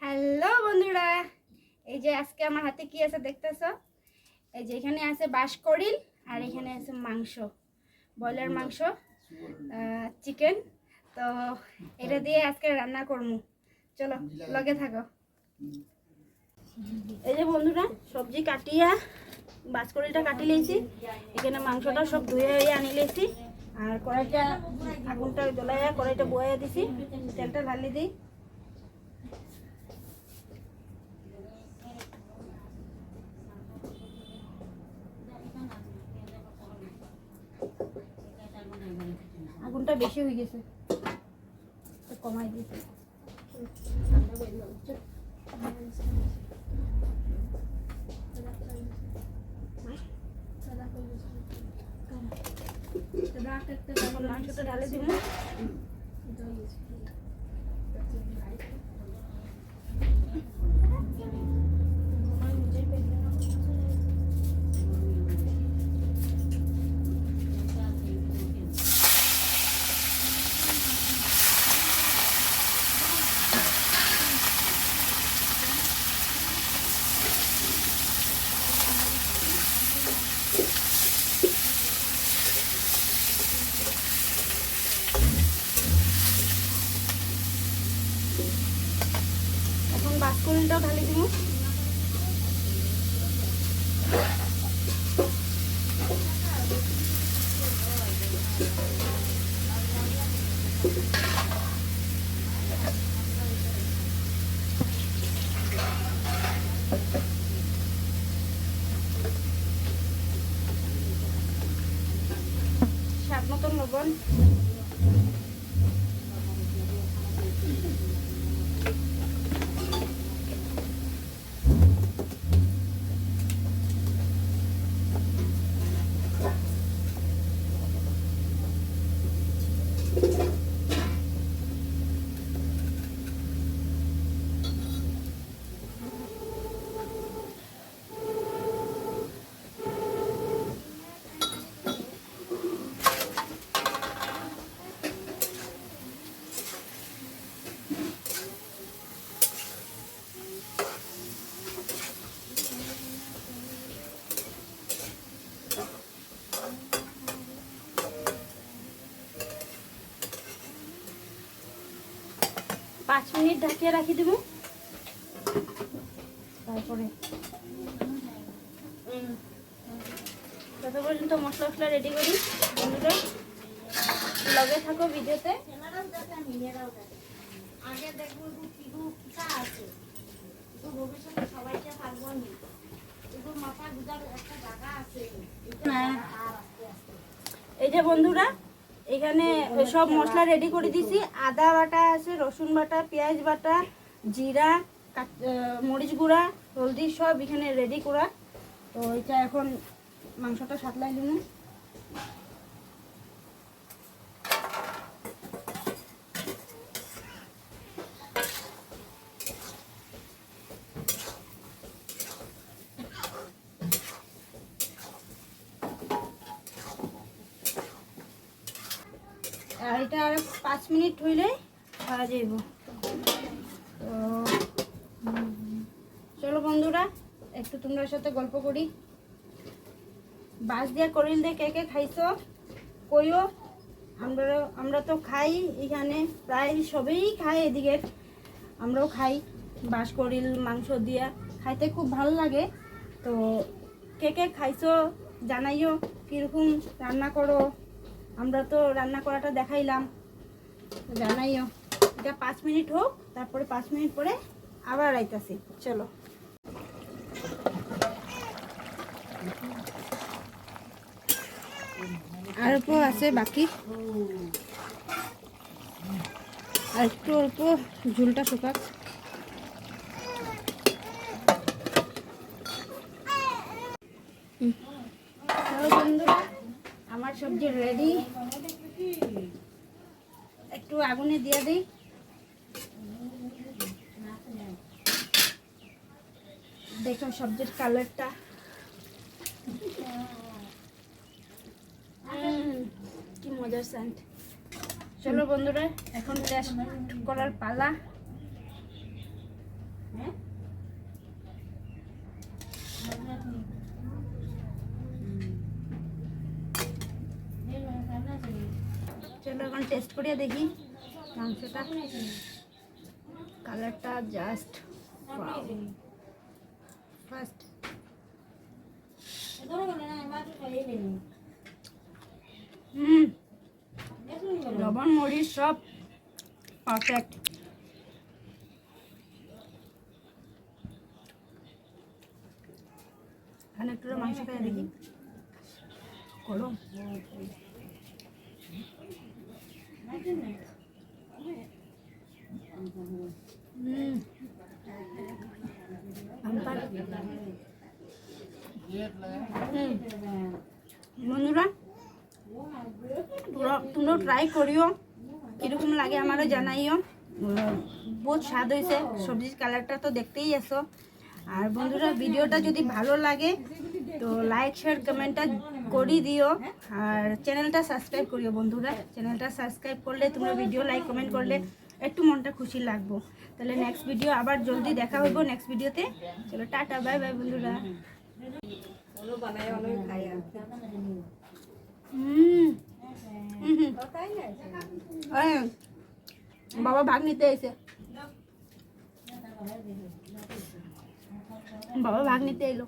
Hello বন্ধুরা, এই যে আজকে আমার হাতে কি আছে দেখতেছো? এই যে এখানে আছে বাঁশকড়িল আর এখানে আছে মাংস, ব্রয়লার মাংস, চিকেন। তো এটা দিয়ে আজকে রান্না করবো, চলো লগে থাকো। এই যে বন্ধুরা, সবজি কাটিয়া বাঁশকড়িলটা কাটি লেছি, এখানে মাংসটা সব ধুয়ে আনি লেছি। আর কড়াইটা আগুনটা জ্বলাইয়া কড়াইটা বয়া দিছি, তেলটা ঢালি দিই। আগুনটা বেশি হয়ে গেছে, কমাই দিয়েছে। মাংসটা ঢালে দিব। এখন বাঁশকড়িলটাও ঢালি দিব। স্বাদ মতন লবণ, পাঁচ মিনিট ঢাকিয়ে রাখি দেব। তারপরে তত পর্যন্ত মশলা রেডি করি। বন্ধুরা লগে থাকো ভিডিওতে। এই যে বন্ধুরা, এখানে সব মশলা রেডি করে দিছি। আদা বাটা আছে, রসুন বাটা, পেঁয়াজ বাটা, জিরা, মরিচ গুঁড়া, হলদি সব এখানে রেডি করা। তো এটা এখন মাংসটা সাতলাই দিব। আর এটা আর 5 মিনিট হইলে খাওয়া যাইব। তো চলো বন্ধুরা, একটু তোমরা সাথে গল্প করি। বাঁশ দিয়া করিল দিয়ে কে কে খাইছো কইও। আমরা তো খাই, এখানে প্রায় সবাই খায়। এদিকে আমরাও খাই বাঁশ করিল মাংস দিয়া, খাইতে খুব ভালো লাগে। তো কে কে খাইছো জানাইও, কীরকম রান্না করো। আমরা তো রান্না করাটা দেখাইলাম, জানাইও। এটা 5 মিনিট হোক, তারপরে 5 মিনিট পরে আবার আইতাছি। চলো। আর অল্প আছে বাকি, আর একটু অল্প ঝুলটা শুকাক। বন্ধুরা, আমার সবজি রেডি। একটু আগুনে দিয়ে দিই। দেখো সবজির কালারটা, কি মজার সেন্ট। চলো বন্ধুরা, এখন টেস্ট করার পালা। চলো এখন টেস্ট করিয়া দেখি মাংসটা। কালারটা জাস্ট ফার্স্ট। লবণ মরিচ সব পারফেক্ট। এখানে একটু মাংস খাই দেখি করো। বন্ধুরা তোমরা ট্রাই করিও, কিরকম লাগে আমারও জানাইও। বহুত স্বাদ হয়েছে, সবজির কালারটা তো দেখতেই আসো। আর বন্ধুরা ভিডিওটা যদি ভালো লাগে তো লাইক শেয়ার কমেন্টটা করে দিও, আর চ্যানেলটা সাবস্ক্রাইব করিও। বন্ধুরা চ্যানেলটা সাবস্ক্রাইব করলে তোমরা ভিডিও লাইক কমেন্ট করলে একটু মনটা খুশি লাগবো। তাহলে নেক্সট ভিডিও আবার জলদি দেখা হইব নেক্সট ভিডিওতে। চলো টাটা, বাই বাই বন্ধুরা। বাবা ভাগ নিতে এসে, বাবা ভাগ নিতে এলো।